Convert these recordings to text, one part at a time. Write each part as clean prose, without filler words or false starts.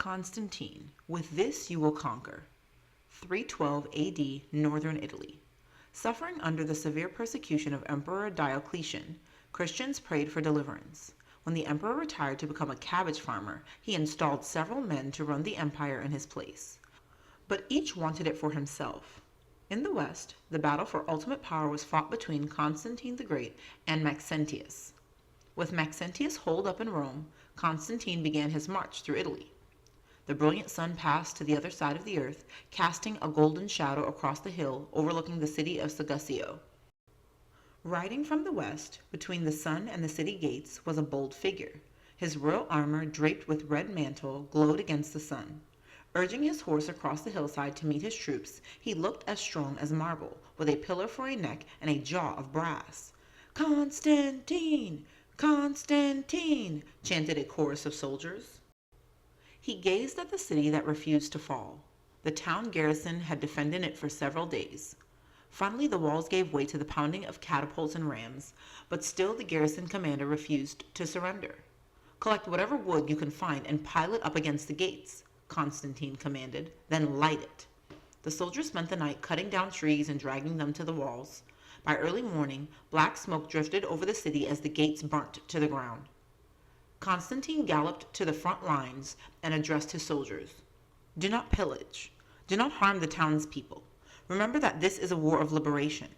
Constantine, with this you will conquer. 312 AD, northern Italy. Suffering under the severe persecution of Emperor Diocletian, Christians prayed for deliverance. When the emperor retired to become a cabbage farmer, he installed several men to run the empire in his place. But each wanted it for himself. In the west, the battle for ultimate power was fought between Constantine the Great and Maxentius. With Maxentius holed up in Rome, Constantine began his march through Italy. The brilliant sun passed to the other side of the earth, casting a golden shadow across the hill overlooking the city of Sagusio. Riding from the west, between the sun and the city gates, was a bold figure. His royal armor, draped with red mantle, glowed against the sun. Urging his horse across the hillside to meet his troops, he looked as strong as marble, with a pillar for a neck and a jaw of brass. "Constantine! Constantine!" chanted a chorus of soldiers. He gazed at the city that refused to fall. The town garrison had defended it for several days. Finally, the walls gave way to the pounding of catapults and rams, but still the garrison commander refused to surrender. "Collect whatever wood you can find and pile it up against the gates," Constantine commanded, "then light it." The soldiers spent the night cutting down trees and dragging them to the walls. By early morning, black smoke drifted over the city as the gates burnt to the ground. Constantine galloped to the front lines and addressed his soldiers. "Do not pillage. Do not harm the townspeople. Remember that this is a war of liberation.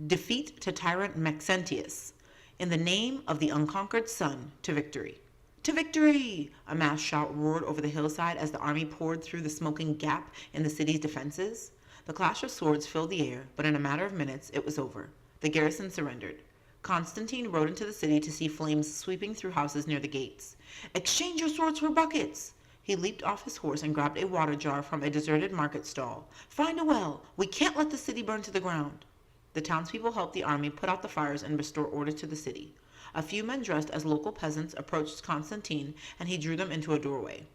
Defeat to tyrant Maxentius. In the name of the unconquered sun, to victory." "To victory!" a mass shout roared over the hillside as the army poured through the smoking gap in the city's defenses. The clash of swords filled the air, but in a matter of minutes it was over. The garrison surrendered. Constantine rode into the city to see flames sweeping through houses near the gates. "Exchange your swords for buckets!" He leaped off his horse and grabbed a water jar from a deserted market stall. "Find a well! We can't let the city burn to the ground!" The townspeople helped the army put out the fires and restore order to the city. A few men dressed as local peasants approached Constantine, and he drew them into a doorway.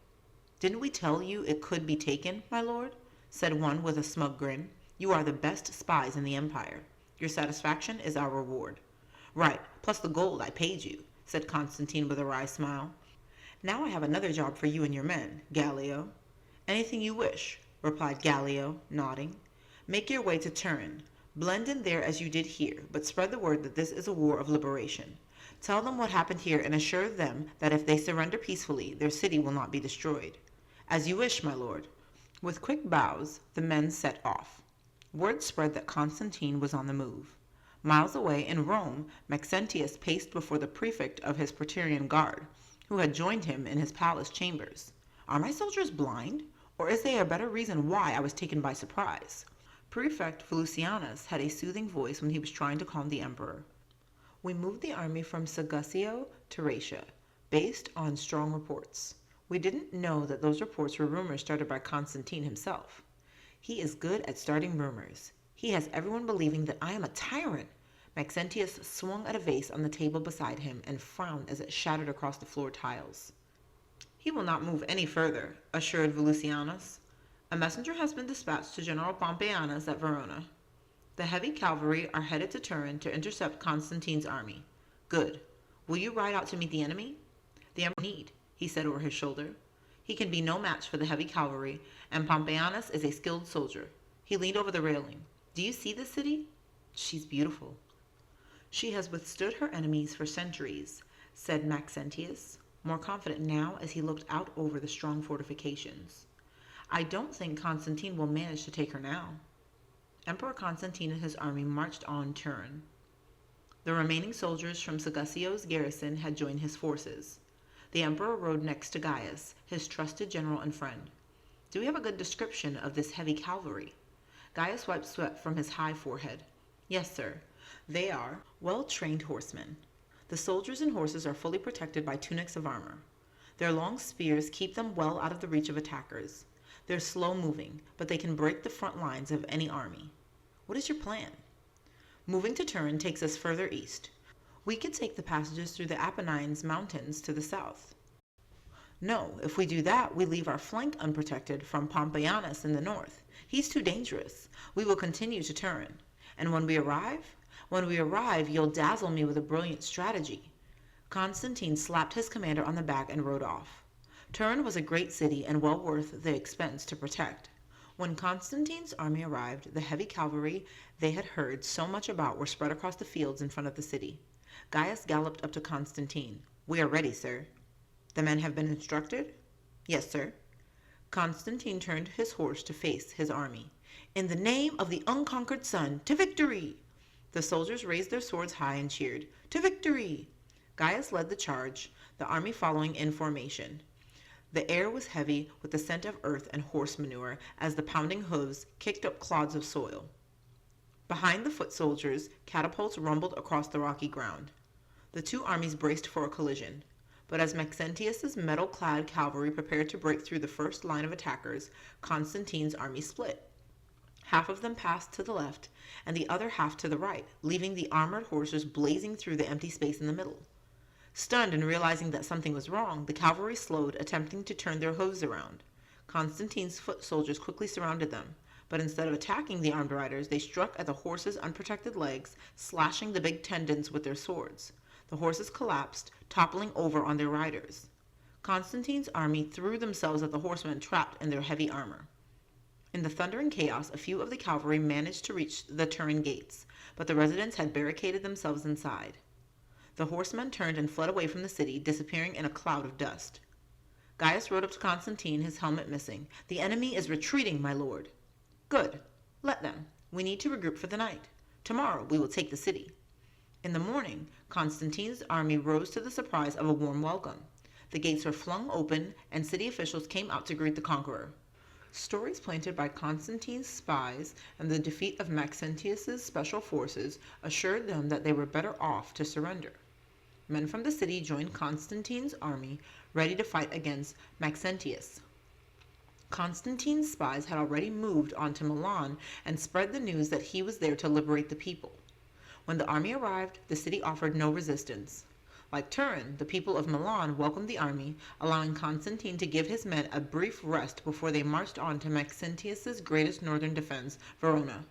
"Didn't we tell you it could be taken, my lord?" said one with a smug grin. "You are the best spies in the empire. Your satisfaction is our reward." "Right, plus the gold I paid you," said Constantine with a wry smile. "Now I have another job for you and your men, Gallio." "Anything you wish," replied Gallio, nodding. "Make your way to Turin. Blend in there as you did here, but spread the word that this is a war of liberation. Tell them what happened here and assure them that if they surrender peacefully, their city will not be destroyed." "As you wish, my lord." With quick bows, the men set off. Word spread that Constantine was on the move. Miles away in Rome, Maxentius paced before the prefect of his Praetorian Guard, who had joined him in his palace chambers. "Are my soldiers blind? Or is there a better reason why I was taken by surprise?" Prefect Volusianus had a soothing voice when he was trying to calm the emperor. "We moved the army from Sagusio to Raetia, based on strong reports. We didn't know that those reports were rumors started by Constantine himself. He is good at starting rumors. He has everyone believing that I am a tyrant." Maxentius swung at a vase on the table beside him and frowned as it shattered across the floor tiles. "He will not move any further," assured Volusianus. "A messenger has been dispatched to General Pompeianus at Verona. The heavy cavalry are headed to Turin to intercept Constantine's army." "Good. Will you ride out to meet the enemy?" "The emperor need," he said over his shoulder. "He can be no match for the heavy cavalry, and Pompeianus is a skilled soldier." He leaned over the railing. "Do you see this city? She's beautiful." "She has withstood her enemies for centuries," said Maxentius, more confident now as he looked out over the strong fortifications. "I don't think Constantine will manage to take her now." Emperor Constantine and his army marched on Turin. The remaining soldiers from Sagusio's garrison had joined his forces. The emperor rode next to Gaius, his trusted general and friend. "Do we have a good description of this heavy cavalry?" Gaius wiped sweat from his high forehead. "Yes, sir. They are well-trained horsemen. The soldiers and horses are fully protected by tunics of armor. Their long spears keep them well out of the reach of attackers. They're slow-moving, but they can break the front lines of any army." "What is your plan?" "Moving to Turin takes us further east. We could take the passages through the Apennines mountains to the south." "No, if we do that, we leave our flank unprotected from Pompeianus in the north. He's too dangerous. We will continue to Turin. And when we arrive, you'll dazzle me with a brilliant strategy." Constantine slapped his commander on the back and rode off. Turin was a great city and well worth the expense to protect. When Constantine's army arrived, the heavy cavalry they had heard so much about were spread across the fields in front of the city. Gaius galloped up to Constantine. "We are ready, sir." "The men have been instructed?" "Yes, sir." Constantine turned his horse to face his army. "In the name of the unconquered sun, to victory!" The soldiers raised their swords high and cheered, "To victory!" Gaius led the charge, the army following in formation. The air was heavy with the scent of earth and horse manure as the pounding hooves kicked up clods of soil. Behind the foot soldiers, catapults rumbled across the rocky ground. The two armies braced for a collision. But as Maxentius's metal-clad cavalry prepared to break through the first line of attackers, Constantine's army split. Half of them passed to the left, and the other half to the right, leaving the armored horses blazing through the empty space in the middle. Stunned and realizing that something was wrong, the cavalry slowed, attempting to turn their hooves around. Constantine's foot soldiers quickly surrounded them, but instead of attacking the armed riders, they struck at the horses' unprotected legs, slashing the big tendons with their swords. The horses collapsed, toppling over on their riders. Constantine's army threw themselves at the horsemen trapped in their heavy armor. In the thundering chaos, a few of the cavalry managed to reach the Turin gates, but the residents had barricaded themselves inside. The horsemen turned and fled away from the city, disappearing in a cloud of dust. Gaius rode up to Constantine, his helmet missing. "The enemy is retreating, my lord." "Good. Let them. We need to regroup for the night. Tomorrow we will take the city." In the morning, Constantine's army rose to the surprise of a warm welcome. The gates were flung open, and city officials came out to greet the conqueror. Stories planted by Constantine's spies and the defeat of Maxentius's special forces assured them that they were better off to surrender. Men from the city joined Constantine's army, ready to fight against Maxentius. Constantine's spies had already moved on to Milan and spread the news that he was there to liberate the people. When the army arrived, the city offered no resistance. Like Turin, the people of Milan welcomed the army, allowing Constantine to give his men a brief rest before they marched on to Maxentius's greatest northern defense, Verona.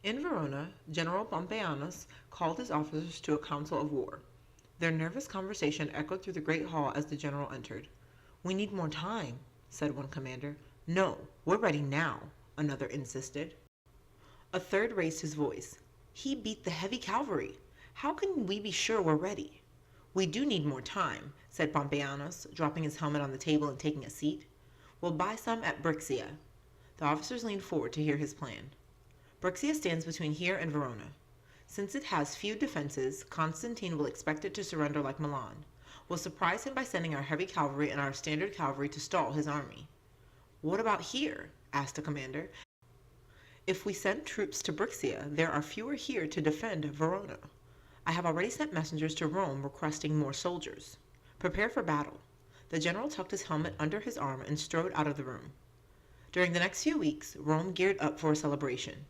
In Verona, General Pompeianus called his officers to a council of war. Their nervous conversation echoed through the great hall as the general entered. "We need more time," said one commander. "No, we're ready now," another insisted. A third raised his voice. "He beat the heavy cavalry. How can we be sure we're ready?" "We do need more time," said Pompeianus, dropping his helmet on the table and taking a seat. "We'll buy some at Brixia." The officers leaned forward to hear his plan. Brixia stands between here and Verona. Since it has few defenses, Constantine will expect it to surrender like Milan. We'll surprise him by sending our heavy cavalry and our standard cavalry to stall his army. "What about here?" asked a commander. "If we send troops to Brixia, there are fewer here to defend Verona. I have already sent messengers to Rome requesting more soldiers. Prepare for battle." The general tucked his helmet under his arm and strode out of the room. During the next few weeks, Rome geared up for a celebration.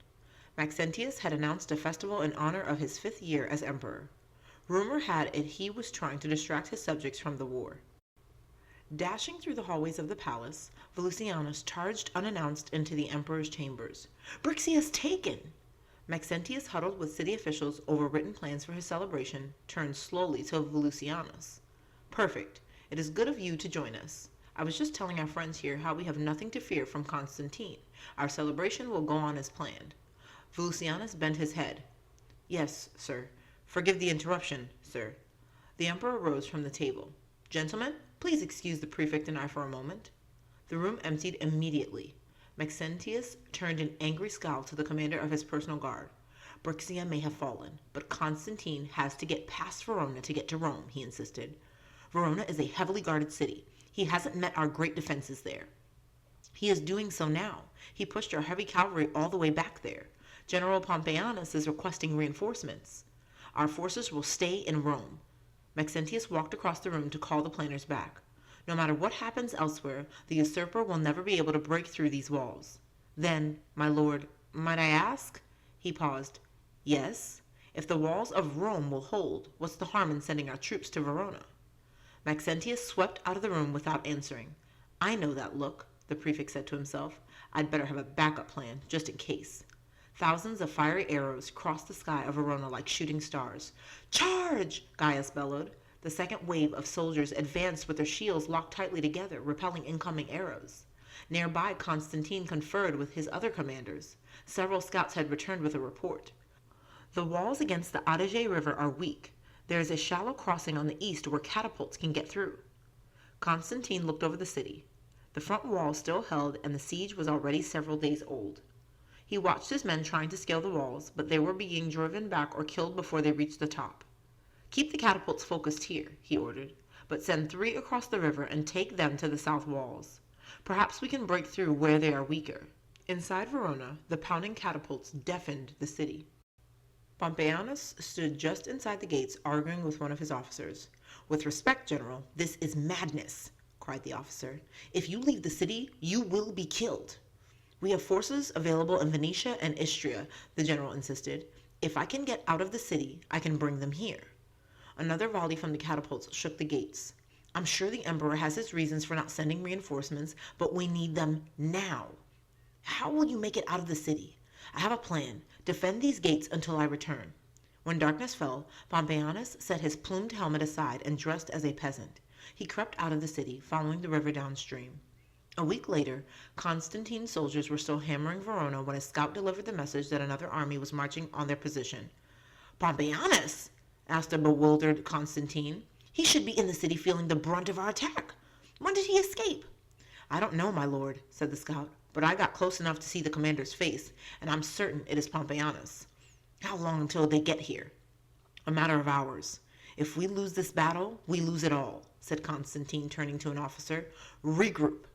Maxentius had announced a festival in honor of his 5th year as emperor. Rumor had it he was trying to distract his subjects from the war. Dashing through the hallways of the palace, Volusianus charged unannounced into the emperor's chambers. "Brixia's taken!" Maxentius, huddled with city officials over written plans for his celebration, turned slowly to Volusianus. "Perfect. It is good of you to join us. I was just telling our friends here how we have nothing to fear from Constantine. Our celebration will go on as planned." Volusianus bent his head. "Yes, sir. Forgive the interruption, sir." The emperor rose from the table. "Gentlemen, please excuse the prefect and I for a moment." The room emptied immediately. Maxentius turned an angry scowl to the commander of his personal guard. "Brixia may have fallen, but Constantine has to get past Verona to get to Rome," he insisted. "Verona is a heavily guarded city. He hasn't met our great defenses there. He is doing so now. He pushed our heavy cavalry all the way back there. General Pompeianus is requesting reinforcements. Our forces will stay in Rome." Maxentius walked across the room to call the planners back. "No matter what happens elsewhere, the usurper will never be able to break through these walls." "Then, my lord, might I ask?" He paused. "Yes? If the walls of Rome will hold, what's the harm in sending our troops to Verona?" Maxentius swept out of the room without answering. "I know that look," the prefect said to himself. "I'd better have a backup plan, just in case." Thousands of fiery arrows crossed the sky of Verona like shooting stars. "Charge!" Gaius bellowed. The second wave of soldiers advanced with their shields locked tightly together, repelling incoming arrows. Nearby, Constantine conferred with his other commanders. Several scouts had returned with a report. The walls against the Adige River are weak. There is a shallow crossing on the east where catapults can get through. Constantine looked over the city. The front wall still held, and the siege was already several days old. He watched his men trying to scale the walls, but they were being driven back or killed before they reached the top. "Keep the catapults focused here," he ordered, "but send 3 across the river and take them to the south walls. Perhaps we can break through where they are weaker." Inside Verona, the pounding catapults deafened the city. Pompeianus stood just inside the gates, arguing with one of his officers. "With respect, General, this is madness," cried the officer. "If you leave the city, you will be killed." "We have forces available in Venetia and Istria," the general insisted. "If I can get out of the city, I can bring them here." Another volley from the catapults shook the gates. "I'm sure the emperor has his reasons for not sending reinforcements, but we need them now." "How will you make it out of the city?" "I have a plan. Defend these gates until I return." When darkness fell, Pompeianus set his plumed helmet aside and dressed as a peasant. He crept out of the city, following the river downstream. A week later, Constantine's soldiers were still hammering Verona when a scout delivered the message that another army was marching on their position. "Pompeianus?" asked a bewildered Constantine. "He should be in the city feeling the brunt of our attack. When did he escape?" "I don't know, my lord," said the scout, "but I got close enough to see the commander's face, and I'm certain it is Pompeianus." "How long until they get here?" "A matter of hours. If we lose this battle, we lose it all," said Constantine, turning to an officer. "Regroup."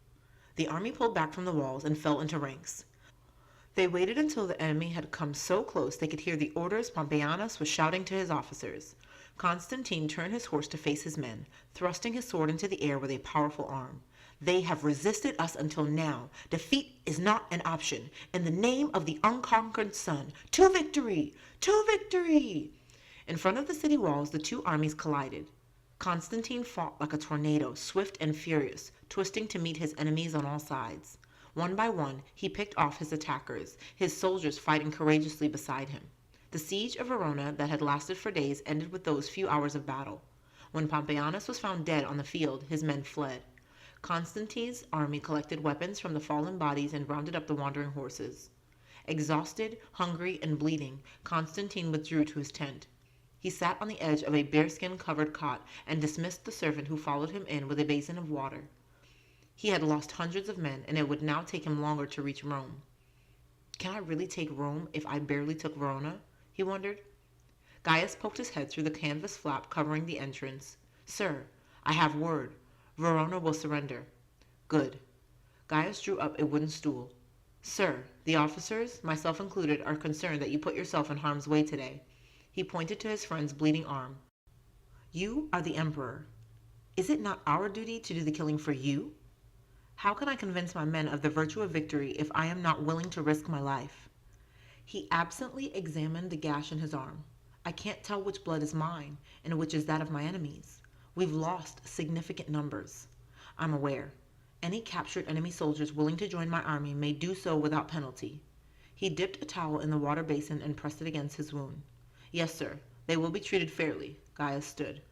The army pulled back from the walls and fell into ranks. They waited until the enemy had come so close they could hear the orders Pompeianus was shouting to his officers. Constantine turned his horse to face his men, thrusting his sword into the air with a powerful arm. "They have resisted us until now. Defeat is not an option. In the name of the unconquered sun, to victory! To victory!" In front of the city walls, the two armies collided. Constantine fought like a tornado, swift and furious, twisting to meet his enemies on all sides. One by one, he picked off his attackers, his soldiers fighting courageously beside him. The siege of Verona that had lasted for days ended with those few hours of battle. When Pompeianus was found dead on the field, his men fled. Constantine's army collected weapons from the fallen bodies and rounded up the wandering horses. Exhausted, hungry, and bleeding, Constantine withdrew to his tent. He sat on the edge of a bearskin-covered cot and dismissed the servant who followed him in with a basin of water. He had lost hundreds of men, and it would now take him longer to reach Rome. "Can I really take Rome if I barely took Verona?" he wondered. Gaius poked his head through the canvas flap covering the entrance. "Sir, I have word. Verona will surrender." "Good." Gaius drew up a wooden stool. "Sir, the officers, myself included, are concerned that you put yourself in harm's way today." He pointed to his friend's bleeding arm. "You are the emperor. Is it not our duty to do the killing for you? How can I convince my men of the virtue of victory if I am not willing to risk my life?" He absently examined the gash in his arm. "I can't tell which blood is mine and which is that of my enemies. We've lost significant numbers. I'm aware. Any captured enemy soldiers willing to join my army may do so without penalty." He dipped a towel in the water basin and pressed it against his wound. "Yes, sir. They will be treated fairly." Gaius stood.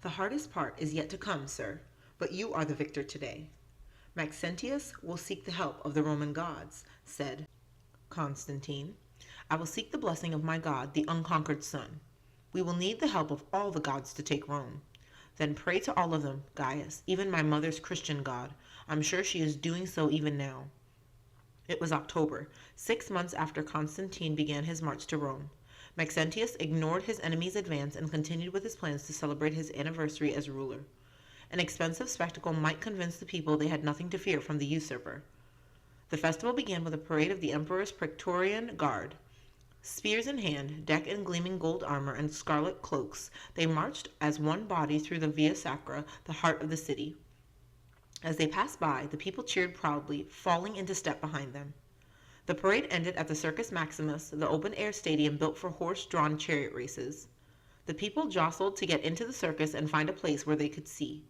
"The hardest part is yet to come, sir, but you are the victor today." "Maxentius will seek the help of the Roman gods," said Constantine. "I will seek the blessing of my god, the unconquered sun. We will need the help of all the gods to take Rome." "Then pray to all of them, Gaius, even my mother's Christian god. I'm sure she is doing so even now." It was October, 6 months after Constantine began his march to Rome. Maxentius ignored his enemy's advance and continued with his plans to celebrate his anniversary as ruler. An expensive spectacle might convince the people they had nothing to fear from the usurper. The festival began with a parade of the emperor's Praetorian Guard. Spears in hand, decked in gleaming gold armor and scarlet cloaks, they marched as one body through the Via Sacra, the heart of the city. As they passed by, the people cheered proudly, falling into step behind them. The parade ended at the Circus Maximus, the open-air stadium built for horse-drawn chariot races. The people jostled to get into the circus and find a place where they could see.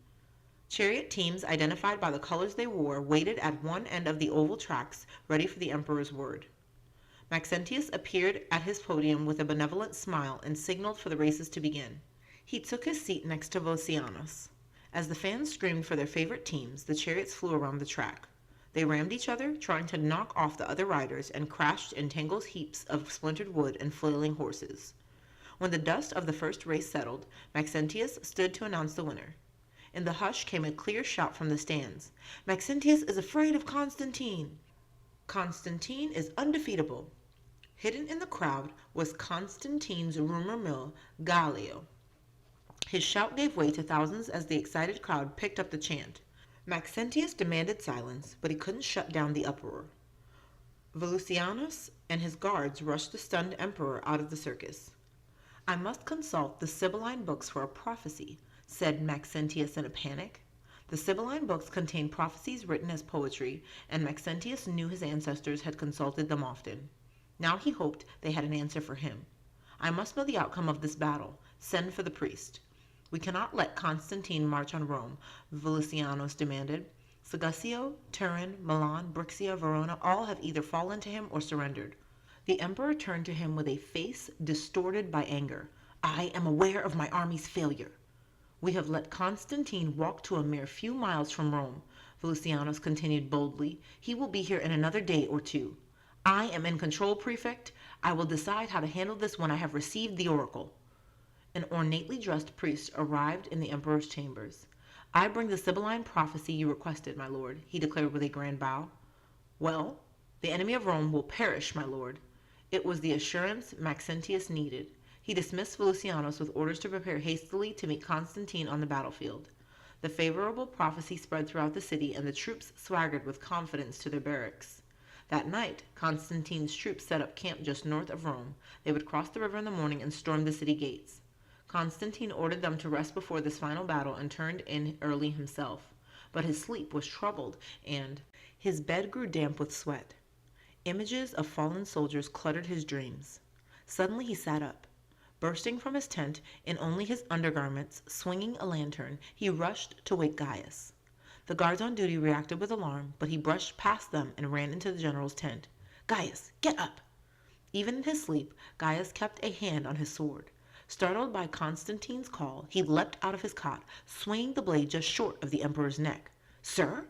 Chariot teams, identified by the colors they wore, waited at one end of the oval tracks, ready for the emperor's word. Maxentius appeared at his podium with a benevolent smile and signaled for the races to begin. He took his seat next to Vocianus. As the fans screamed for their favorite teams, the chariots flew around the track. They rammed each other, trying to knock off the other riders, and crashed in tangled heaps of splintered wood and flailing horses. When the dust of the first race settled, Maxentius stood to announce the winner. In the hush came a clear shout from the stands. Maxentius is afraid of Constantine. Constantine is undefeatable. Hidden in the crowd was Constantine's rumor mill, Gallio. His shout gave way to thousands as the excited crowd picked up the chant. Maxentius demanded silence, but he couldn't shut down the uproar. Volusianus and his guards rushed the stunned emperor out of the circus. I must consult the Sibylline books for a prophecy, said Maxentius in a panic. The Sibylline books contained prophecies written as poetry, and Maxentius knew his ancestors had consulted them often. Now he hoped they had an answer for him. I must know the outcome of this battle. Send for the priest. We cannot let Constantine march on Rome, Volusianus demanded. Sagusio, Turin, Milan, Brixia, Verona, all have either fallen to him or surrendered. The emperor turned to him with a face distorted by anger. I am aware of my army's failure. We have let Constantine walk to a mere few miles from Rome, Volusianus continued boldly. He will be here in another day or two. I am in control, prefect. I will decide how to handle this when I have received the oracle. An ornately dressed priest arrived in the emperor's chambers. I bring the Sibylline prophecy you requested, my lord, he declared with a grand bow. Well, the enemy of Rome will perish, my lord. It was the assurance Maxentius needed. He dismissed Volusianus with orders to prepare hastily to meet Constantine on the battlefield. The favorable prophecy spread throughout the city, and the troops swaggered with confidence to their barracks. That night, Constantine's troops set up camp just north of Rome. They would cross the river in the morning and storm the city gates. Constantine ordered them to rest before this final battle and turned in early himself. But his sleep was troubled, and his bed grew damp with sweat. Images of fallen soldiers cluttered his dreams. Suddenly he sat up. Bursting from his tent in only his undergarments, swinging a lantern, he rushed to wake Gaius. The guards on duty reacted with alarm, but he brushed past them and ran into the general's tent. Gaius, get up! Even in his sleep, Gaius kept a hand on his sword. Startled by Constantine's call, he leapt out of his cot, swinging the blade just short of the emperor's neck. Sir?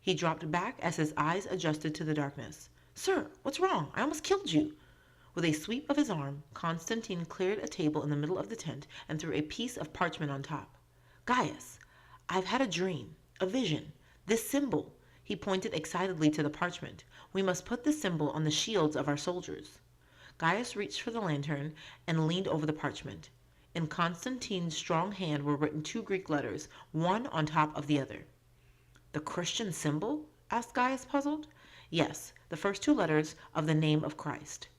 He dropped back as his eyes adjusted to the darkness. Sir, what's wrong? I almost killed you. With a sweep of his arm, Constantine cleared a table in the middle of the tent and threw a piece of parchment on top. Gaius, I've had a dream, a vision. This symbol. He pointed excitedly to the parchment. We must put this symbol on the shields of our soldiers. Gaius reached for the lantern and leaned over the parchment. In Constantine's strong hand were written 2 Greek letters, one on top of the other. The Christian symbol? Asked Gaius, puzzled. Yes, the first 2 letters of the name of Christ.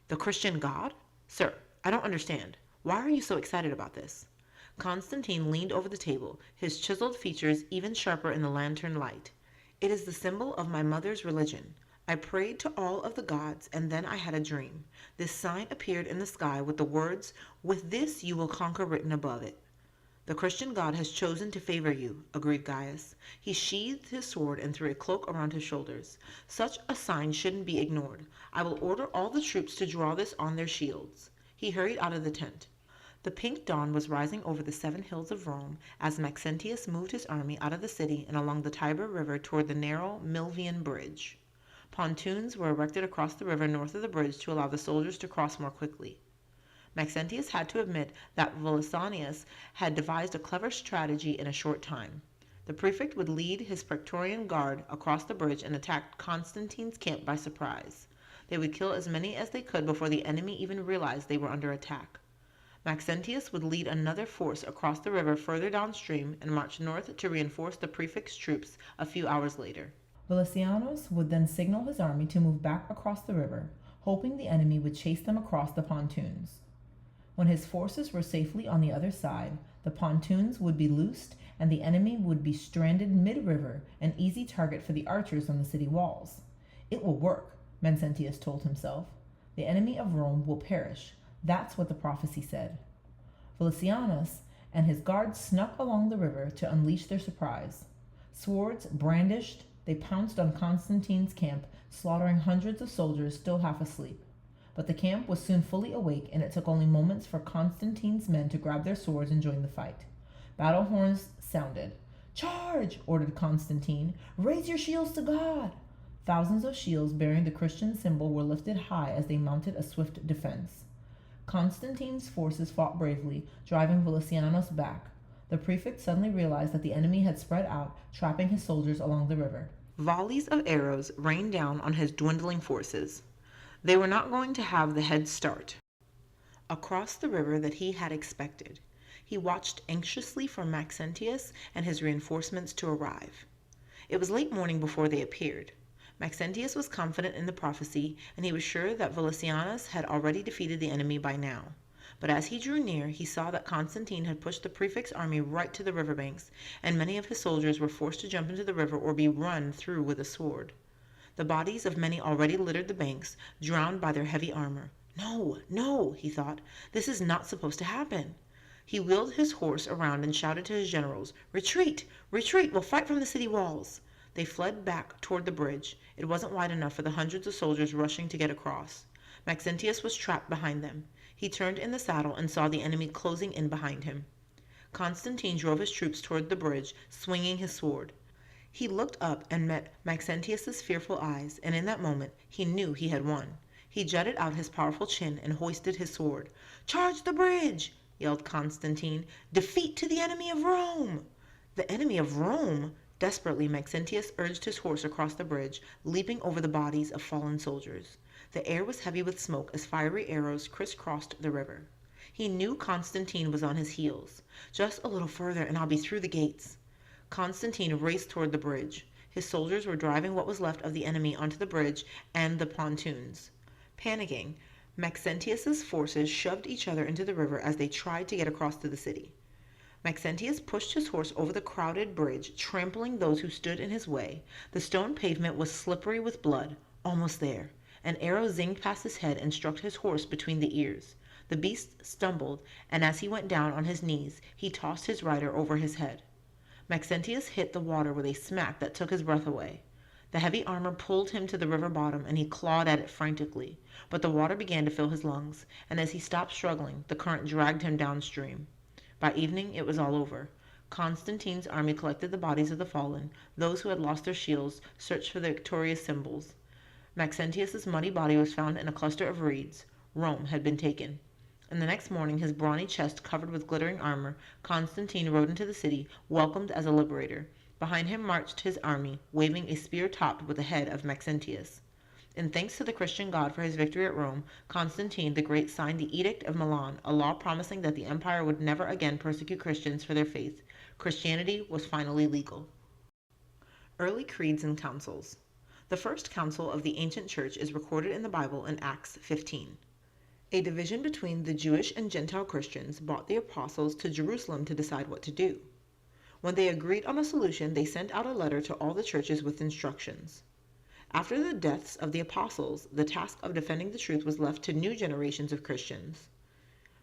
The Christian God? Sir, I don't understand. Why are you so excited about this? Constantine leaned over the table, his chiseled features even sharper in the lantern light. It is the symbol of my mother's religion. I prayed to all of the gods, and then I had a dream. This sign appeared in the sky with the words, "With this you will conquer," written above it. The Christian God has chosen to favor you, agreed Gaius. He sheathed his sword and threw a cloak around his shoulders. Such a sign shouldn't be ignored. I will order all the troops to draw this on their shields. He hurried out of the tent. The pink dawn was rising over the 7 hills of Rome as Maxentius moved his army out of the city and along the Tiber River toward the narrow Milvian Bridge. Pontoons were erected across the river north of the bridge to allow the soldiers to cross more quickly. Maxentius had to admit that Volusianus had devised a clever strategy in a short time. The prefect would lead his Praetorian guard across the bridge and attack Constantine's camp by surprise. They would kill as many as they could before the enemy even realized they were under attack. Maxentius would lead another force across the river further downstream and march north to reinforce the prefect's troops a few hours later. Volusianus would then signal his army to move back across the river, hoping the enemy would chase them across the pontoons. When his forces were safely on the other side, the pontoons would be loosed and the enemy would be stranded mid-river, an easy target for the archers on the city walls. It will work, Maxentius told himself. The enemy of Rome will perish. That's what the prophecy said. Volusianus and his guards snuck along the river to unleash their surprise. Swords brandished, they pounced on Constantine's camp, slaughtering hundreds of soldiers still half asleep. But the camp was soon fully awake, and it took only moments for Constantine's men to grab their swords and join the fight. Battle horns sounded. "Charge!" ordered Constantine. "Raise your shields to God!" Thousands of shields bearing the Christian symbol were lifted high as they mounted a swift defense. Constantine's forces fought bravely, driving Volosianus back. The prefect suddenly realized that the enemy had spread out, trapping his soldiers along the river. Volleys of arrows rained down on his dwindling forces. They were not going to have the head start across the river that he had expected. He watched anxiously for Maxentius and his reinforcements to arrive. It was late morning before they appeared. Maxentius was confident in the prophecy, and he was sure that Volosianus had already defeated the enemy by now. But as he drew near, he saw that Constantine had pushed the prefect's army right to the riverbanks, and many of his soldiers were forced to jump into the river or be run through with a sword. The bodies of many already littered the banks, drowned by their heavy armor. No, no, he thought, this is not supposed to happen. He wheeled his horse around and shouted to his generals, "Retreat! Retreat! We'll fight from the city walls!" They fled back toward the bridge. It wasn't wide enough for the hundreds of soldiers rushing to get across. Maxentius was trapped behind them. He turned in the saddle and saw the enemy closing in behind him. Constantine drove his troops toward the bridge, swinging his sword. He looked up and met Maxentius's fearful eyes, and in that moment he knew he had won. He jutted out his powerful chin and hoisted his sword. "Charge the bridge!" yelled Constantine. "Defeat to the enemy of Rome!" The enemy of Rome! Desperately, Maxentius urged his horse across the bridge, leaping over the bodies of fallen soldiers. The air was heavy with smoke as fiery arrows crisscrossed the river. He knew Constantine was on his heels. Just a little further and I'll be through the gates. Constantine raced toward the bridge. His soldiers were driving what was left of the enemy onto the bridge and the pontoons. Panicking, Maxentius's forces shoved each other into the river as they tried to get across to the city. Maxentius pushed his horse over the crowded bridge, trampling those who stood in his way. The stone pavement was slippery with blood. Almost there. An arrow zinged past his head and struck his horse between the ears. The beast stumbled, and as he went down on his knees, he tossed his rider over his head. Maxentius hit the water with a smack that took his breath away. The heavy armor pulled him to the river bottom, and he clawed at it frantically. But the water began to fill his lungs, and as he stopped struggling, the current dragged him downstream. By evening, it was all over. Constantine's army collected the bodies of the fallen. Those who had lost their shields searched for the victorious symbols. Maxentius's muddy body was found in a cluster of reeds. Rome had been taken. And the next morning, his brawny chest covered with glittering armor, Constantine rode into the city, welcomed as a liberator. Behind him marched his army, waving a spear topped with the head of Maxentius. In thanks to the Christian God for his victory at Rome, Constantine the Great signed the Edict of Milan, a law promising that the empire would never again persecute Christians for their faith. Christianity was finally legal. Early creeds and councils. The first council of the ancient church is recorded in the Bible in Acts 15. A division between the Jewish and Gentile Christians brought the apostles to Jerusalem to decide what to do. When they agreed on a solution, they sent out a letter to all the churches with instructions. After the deaths of the apostles, the task of defending the truth was left to new generations of Christians.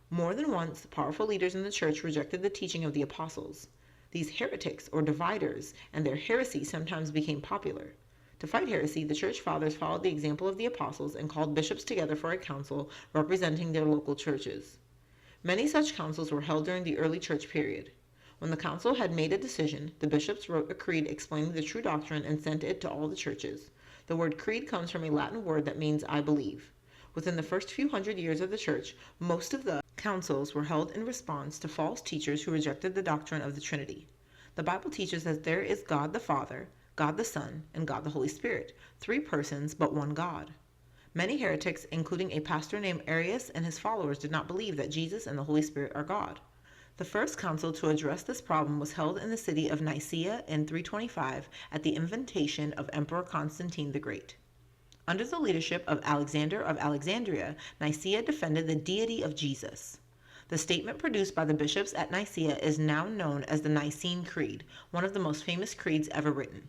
More than once, powerful leaders in the church rejected the teaching of the apostles. These heretics or dividers and their heresy sometimes became popular. To fight heresy, the church fathers followed the example of the apostles and called bishops together for a council representing their local churches. Many such councils were held during the early church period. When the council had made a decision, the bishops wrote a creed explaining the true doctrine and sent it to all the churches. The word creed comes from a Latin word that means I believe. Within the first few hundred years of the church, most of the councils were held in response to false teachers who rejected the doctrine of the Trinity. The Bible teaches that there is God the Father, God the Son, and God the Holy Spirit, three persons but one God. Many heretics, including a pastor named Arius and his followers, did not believe that Jesus and the Holy Spirit are God. The first council to address this problem was held in the city of Nicaea in 325 at the invitation of Emperor Constantine the Great. Under the leadership of Alexander of Alexandria, Nicaea defended the deity of Jesus. The statement produced by the bishops at Nicaea is now known as the Nicene Creed, one of the most famous creeds ever written.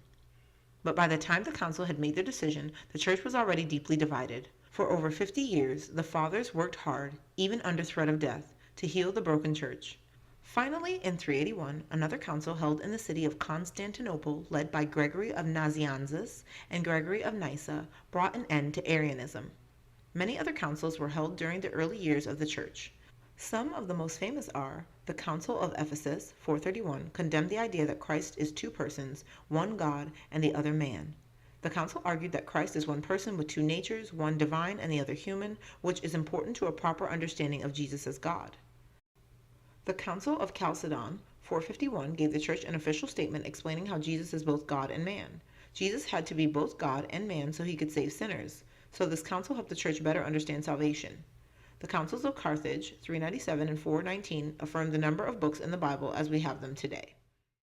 But by the time the council had made their decision, the church was already deeply divided. For over 50 years, the fathers worked hard, even under threat of death, to heal the broken church. Finally, in 381, another council held in the city of Constantinople, led by Gregory of Nazianzus and Gregory of Nyssa, brought an end to Arianism. Many other councils were held during the early years of the Church. Some of the most famous are the Council of Ephesus, 431, condemned the idea that Christ is two persons, one God and the other man. The council argued that Christ is one person with two natures, one divine and the other human, which is important to a proper understanding of Jesus as God. The Council of Chalcedon, 451, gave the Church an official statement explaining how Jesus is both God and man. Jesus had to be both God and man so he could save sinners. So this council helped the Church better understand salvation. The Councils of Carthage, 397 and 419, affirmed the number of books in the Bible as we have them today.